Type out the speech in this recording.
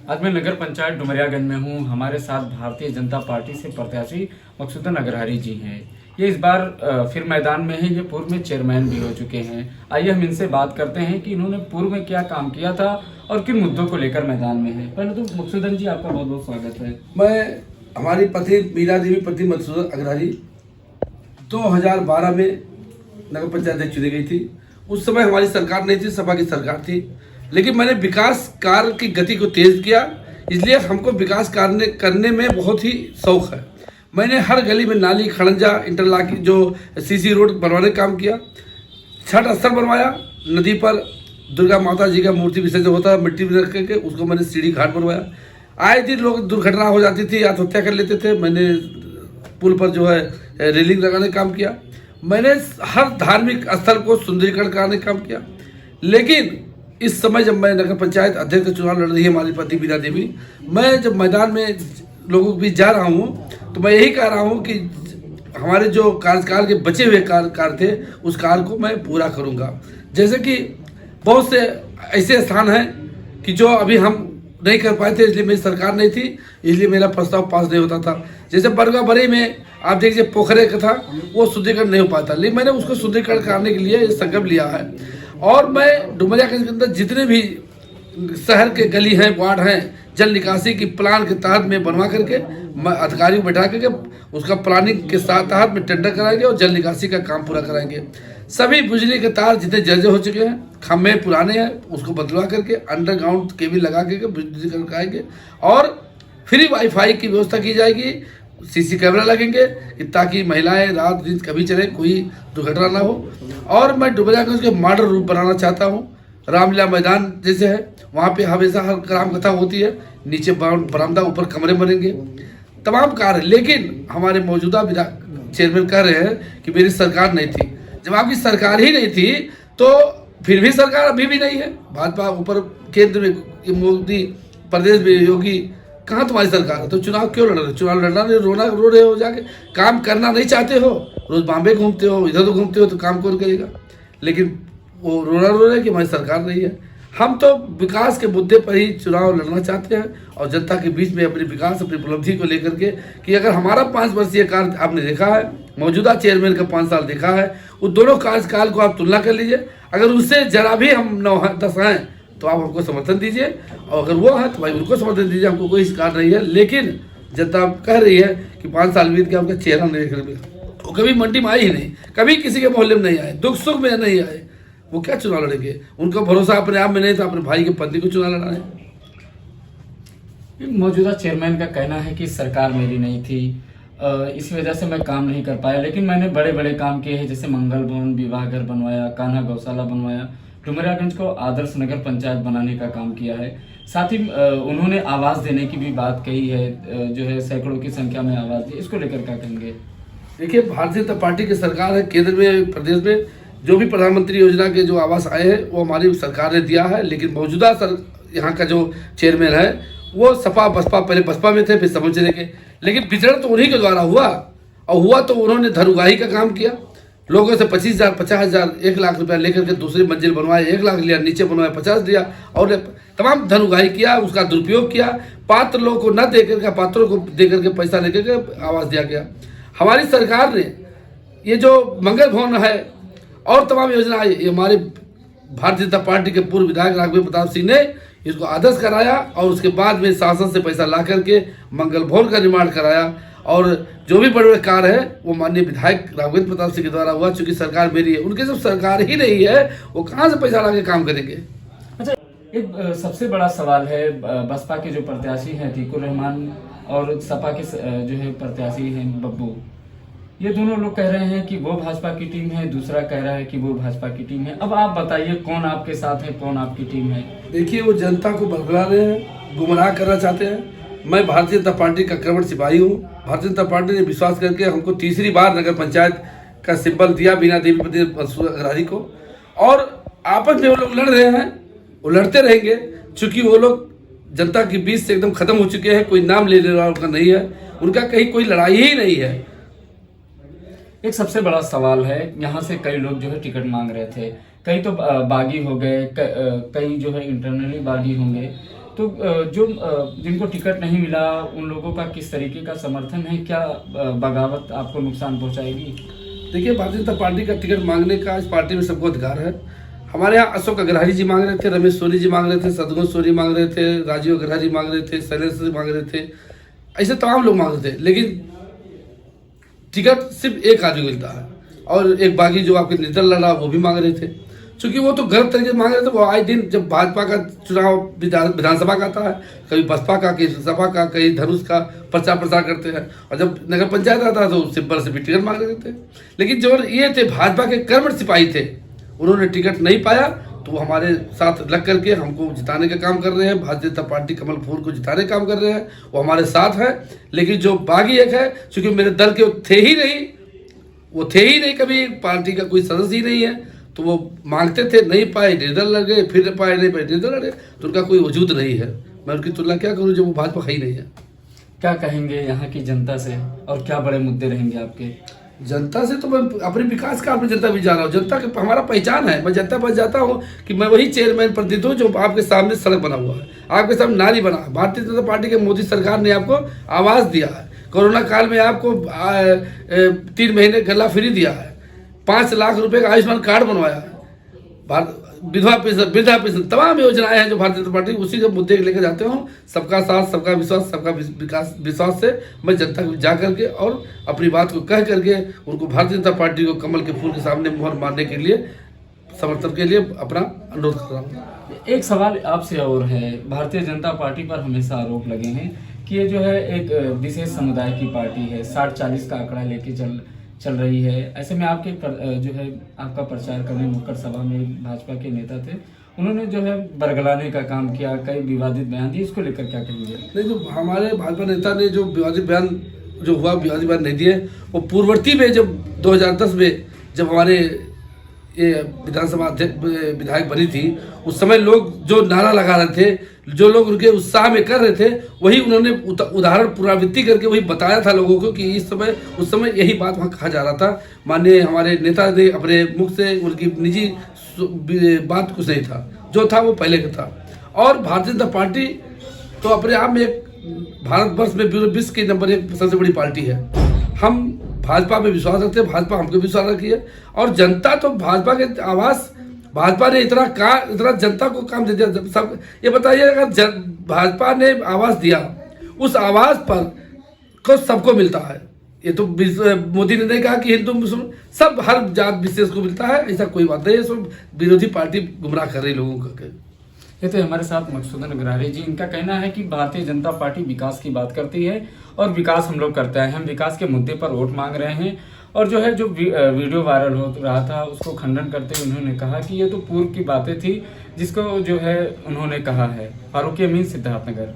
आज मैं नगर पंचायत डुमरियागंज में हूँ। हमारे साथ भारतीय जनता पार्टी से प्रत्याशी मकसूदन अग्रहरी जी हैं। ये इस बार फिर मैदान में हैं। ये पूर्व में चेयरमैन भी हो चुके हैं। आइए हम इनसे बात करते हैं कि इन्होंने पूर्व में क्या काम किया था और किन मुद्दों को लेकर मैदान में है। पहले तो मकसूदन जी, आपका बहुत बहुत स्वागत है। मैं हमारी पत्नी मीरा देवी पत्नी मकसूदन अग्रहरी 2012 में नगर पंचायत अध्यक्ष चुनी गई थी। उस समय हमारी सरकार नहीं थी, सपा की सरकार थी, लेकिन मैंने विकास कार्य की गति को तेज किया। इसलिए हमको विकास कार्य करने में बहुत ही शौक है। मैंने हर गली में नाली, खड़ंजा, इंटरलॉकिंग, जो सीसी रोड बनवाने का काम किया। छठ स्थल बनवाया। नदी पर दुर्गा माता जी का मूर्ति विसर्जन होता है, मिट्टी में रख के उसको मैंने सीढ़ी घाट बनवाया। आए दिन लोग दुर्घटना हो जाती थी, आत्महत्या कर लेते थे। मैंने पुल पर जो है रेलिंग लगाने का काम किया। मैंने हर धार्मिक स्थल को सुंदरीकरण कराने का काम किया। लेकिन इस समय जब मैं नगर पंचायत अध्यक्ष का चुनाव लड़ रही है हमारी पति मीरा देवी, मैं जब मैदान में लोगों के बीच जा रहा हूँ तो मैं यही कह रहा हूँ कि हमारे जो कार्यकाल के बचे हुए कार्य थे उस कार्य को मैं पूरा करूँगा। जैसे कि बहुत से ऐसे स्थान हैं कि जो अभी हम नहीं कर पाए थे, इसलिए मेरी सरकार नहीं थी, इसलिए मेरा प्रस्ताव पास नहीं होता था। जैसे बरगा बरी में आप देखिए पोखरे का था, वो शुद्धिकरण नहीं हो पाता, लेकिन मैंने उसको शुद्धिकरण कराने के लिए संकल्प लिया है। और मैं डुमरियागंज के अंदर जितने भी शहर के गली हैं, वार्ड हैं, जल निकासी की प्लान के तहत में बनवा करके मैं अधिकारियों को बैठा करके उसका प्लानिंग के साथ तहत में टेंडर कराएंगे और जल निकासी का काम पूरा कराएंगे। सभी बिजली के तार जितने जर्जर हो चुके हैं, खम्भे पुराने हैं, उसको बदलवा करके अंडरग्राउंड केबल लगा करके बिजली कराएंगे और फ्री वाईफाई की व्यवस्था की जाएगी। सीसी कैमरा लगेंगे ताकि महिलाएं रात दिन कभी चले, कोई दुर्घटना ना हो। और मैं डुमरियागंज के मॉडल रूप बनाना चाहता हूँ। रामलीला मैदान जैसे है, वहाँ पे हमेशा हर राम कथा होती है, नीचे बरामदा, ऊपर कमरे बनेंगे, तमाम कार्य। लेकिन हमारे मौजूदा चेयरमैन कह रहे हैं कि मेरी सरकार नहीं थी। जब आपकी सरकार ही नहीं थी तो फिर भी सरकार अभी भी नहीं है। भाजपा ऊपर केंद्र में मोदी, प्रदेश में योगी, कहाँ तुम्हारी सरकार है? तो चुनाव क्यों लड़ रहे हो? चुनाव लड़ना नहीं, रो रहे हो जाके, काम करना नहीं चाहते हो। रोज बॉम्बे घूमते हो, इधर तो घूमते हो, तो काम कौन करेगा? लेकिन वो रो रहे हैं कि हमारी सरकार नहीं है। हम तो विकास के मुद्दे पर ही चुनाव लड़ना चाहते हैं और जनता के बीच में अपने विकास, अपनी उपलब्धि को लेकर के कि अगर हमारा 5 वर्षीय कार्य आपने देखा है, मौजूदा चेयरमैन का 5 साल देखा है, उन दोनों कार्यकाल को आप तुलना कर लीजिए। अगर उससे जरा भी हम 9-10 हैं तो आप हमको समर्थन दीजिए, और अगर वो है तो भाई उनको समर्थन दीजिए। हमको कोई शिकार नहीं है। लेकिन जनता कह रही है कि 5 साल बीत के उनका चेहरा नहीं देखने मिला, वो कभी मंडी में आए ही नहीं, कभी किसी के मोहल्ले में नहीं आए, दुख सुख में नहीं आए, वो क्या चुनाव लड़ेंगे? उनका भरोसा अपने आप में नहीं था, अपने भाई के पत्नी को चुनाव लड़ा है। मौजूदा चेयरमैन का कहना है कि सरकार मेरी नहीं थी, इस वजह से मैं काम नहीं कर पाया, लेकिन मैंने बड़े बड़े काम किए हैं, जैसे मंगल भवन, विवाह घर बनवाया, कान्हा गौशाला बनवाया, डुमरियागंज को आदर्श नगर पंचायत बनाने का काम किया है। साथ ही उन्होंने आवास देने की भी बात कही है, जो है सैकड़ों की संख्या में आवास दी। इसको लेकर क्या कहेंगे? देखिए, भारतीय जनता पार्टी की सरकार है, केंद्र में, प्रदेश में जो भी प्रधानमंत्री योजना के जो आवास आए हैं वो हमारी सरकार ने दिया है। लेकिन मौजूदा यहाँ का जो चेयरमैन है वो सपा बसपा, पहले बसपा में थे, फिर समझ लेंगे, लेकिन विचरण तो उन्हीं के द्वारा हुआ। और हुआ तो उन्होंने धन का काम किया। लोगों से 25,000, 50,000, 1 लाख रुपया लेकर के दूसरी मंजिल बनवाए, 1 लाख लिया, नीचे बनवाया 50 दिया, और तमाम धन उगाही किया, उसका दुरुपयोग किया। पात्र लोगों को न देकर के, पात्रों को देकर के पैसा लेकर के आवास दिया गया। हमारी सरकार ने ये जो मंगल भवन है और तमाम योजना आई, ये हमारे भारतीय जनता पार्टी के पूर्व विधायक राघवेंद्र प्रताप सिंह ने इसको आदर्श कराया और उसके बाद में शासन से पैसा ला करके मंगल भवन का निर्माण कराया। और जो भी बड़े बड़े कार्य है वो माननीय विधायक राघवेंद्र प्रताप सिंह के द्वारा हुआ। चूंकि सरकार मेरी है, उनके जब सरकार ही नहीं है वो कहाँ से पैसा ला के काम करेंगे? अच्छा, एक सबसे बड़ा सवाल है, बसपा के जो प्रत्याशी हैं तीकुर रहमान और सपा के जो है प्रत्याशी हैं बब्बू, ये दोनों लोग कह रहे हैं कि वो भाजपा की टीम है, दूसरा कह रहा है कि वो भाजपा की टीम है। अब आप बताइए कौन आपके साथ है, कौन आपकी टीम है? देखिए, वो जनता को बरगला रहे हैं, गुमराह करना चाहते हैं। मैं भारतीय जनता पार्टी का क्रमण सिपाही हूँ। भारतीय जनता पार्टी ने विश्वास करके हमको तीसरी बार नगर पंचायत का सिंबल दिया मीरा देवी पत्नी मकसूदन अग्रहरी को, और आपस में वो लोग लड़ रहे हैं, वो लड़ते रहेंगे। चूंकि वो लोग जनता के बीच से एकदम खत्म हो चुके हैं, कोई नाम ले वाला उनका नहीं है, उनका कहीं कोई लड़ाई ही नहीं है। एक सबसे बड़ा सवाल है, यहाँ से कई लोग जो है टिकट मांग रहे थे, कई तो बागी हो गए, कई जो है इंटरनली बागी होंगे। तो जिनको टिकट नहीं मिला उन लोगों का किस तरीके का समर्थन है, क्या बगावत आपको नुकसान पहुंचाएगी? देखिए, भारतीय जनता पार्टी का टिकट मांगने का इस पार्टी में सबको अधिकार है। हमारे यहाँ अशोक अग्रहरी जी मांग रहे थे, रमेश सोनी जी मांग रहे थे, सदगुण सोनी मांग रहे थे, राजीव अग्रहरी मांग रहे थे, शैलेंद्र जी मांग रहे थे, ऐसे तमाम लोग मांग रहे थे। लेकिन टिकट सिर्फ एक आदमी को मिलता है, और एक बागी जो आपके निर्दल लड़ा वो भी मांग रहे थे। चूंकि वो तो गलत तरीके से मांग रहे थे। वो आए दिन जब भाजपा का चुनाव विधानसभा का आता है, कभी बसपा का, कहीं सपा का, कहीं धनुष का प्रचार प्रसार करते हैं, और जब नगर पंचायत आता है तो सिंपल से भी टिकट मांग रहे थे। लेकिन जो ये थे भाजपा के कर्मठ सिपाही थे, उन्होंने टिकट नहीं पाया, तो वो हमारे साथ लग करके हमको जिताने का काम कर रहे हैं। भारतीय जनता पार्टी कमल फूल को जिताने का काम कर रहे हैं, वो हमारे साथ है। लेकिन जो बागी एक है, चूंकि मेरे दल के थे ही नहीं, कभी पार्टी का कोई सदस्य ही नहीं है, तो वो मांगते थे, नहीं पाए निर्दल लड़ गए, फिर पाए नहीं पाए निर्दल लड़े, तो उनका कोई वजूद नहीं है। मैं उनकी तुलना क्या करूँ जब वो भाजपा ही नहीं है। क्या कहेंगे यहाँ की जनता से, और क्या बड़े मुद्दे रहेंगे आपके? जनता से तो मैं अपने विकास का अपनी जनता भी जा रहा हूँ। जनता के हमारा पहचान है। मैं जनता पास जाता हूँ कि मैं वही चेयरमैन प्रतिनिधि हूँ जो आपके सामने सड़क बना हुआ है, आपके सामने नाली बना है। भारतीय जनता पार्टी के मोदी सरकार ने आपको आवास दिया है। कोरोना काल में आपको 3 महीने गला फ्री दिया है। 5 लाख रुपए का आयुष्मान कार्ड बनवाया है। विधवा पेंशन, वृद्धा पेंशन, तमाम योजनाएं हैं जो भारतीय जनता पार्टी उसी के मुद्दे लेकर जाते हूँ। सबका साथ, सबका विश्वास, सबका विकास, विश्वास से मैं जनता को जा करके और अपनी बात को कह करके उनको भारतीय जनता पार्टी को कमल के फूल के सामने मोहर मारने के लिए, समर्थन के लिए अपना अनुरोध कर रहा हूँ। एक सवाल आपसे और है, भारतीय जनता पार्टी पर हमेशा आरोप लगे हैं कि ये जो है एक विशेष समुदाय की पार्टी है, 60-40 का आंकड़ा लेके चल रही है। ऐसे में आपके जो है आपका प्रचार करने नुक्कड़ सभा में भाजपा के नेता थे, उन्होंने जो है बरगलाने का काम किया, कई विवादित बयान दिए, इसको लेकर क्या कहेंगे? नहीं, जो हमारे भाजपा नेता ने जो विवादित बयान जो हुआ, विवादित बयान नहीं दिए। वो पूर्ववर्ती में जब 2010 में जब हमारे ये विधानसभा विधायक बनी थी, उस समय लोग जो नारा लगा रहे थे, जो लोग उनके उत्साह में कर रहे थे, वही उन्होंने उदाहरण पुनरावृत्ति करके वही बताया था लोगों को कि उस समय यही बात वहाँ कहा जा रहा था। माननीय हमारे नेता ने अपने मुख से, उनकी निजी बात कुछ नहीं था, जो था वो पहले का था। और भारतीय जनता पार्टी तो अपने आप में एक भारतवर्ष में विश्व की नंबर 1 सबसे बड़ी पार्टी है। हम भाजपा पे विश्वास रखते हैं, भाजपा हमको विश्वास रखी है। और जनता तो भाजपा के आवास, भाजपा ने इतना जनता को काम दे दिया। सब ये बताइए, अगर भाजपा ने आवास दिया, उस आवास पर को सबको मिलता है। ये तो मोदी ने नहीं कहा कि हिंदू मुस्लिम सब हर जात विशेष को मिलता है, ऐसा कोई बात नहीं है। सब विरोधी पार्टी गुमराह कर रही लोगों को। ये तो हमारे साथ मकसूदन अग्रहरी जी, इनका कहना है कि भारतीय जनता पार्टी विकास की बात करती है और विकास हम लोग करते हैं। हम विकास के मुद्दे पर वोट मांग रहे हैं। और जो है जो वीडियो वायरल हो रहा था उसको खंडन करते हुए उन्होंने कहा कि ये तो पूर्व की बातें थी, जिसको जो है उन्होंने कहा है। फारूकी अमीन, सिद्धार्थनगर।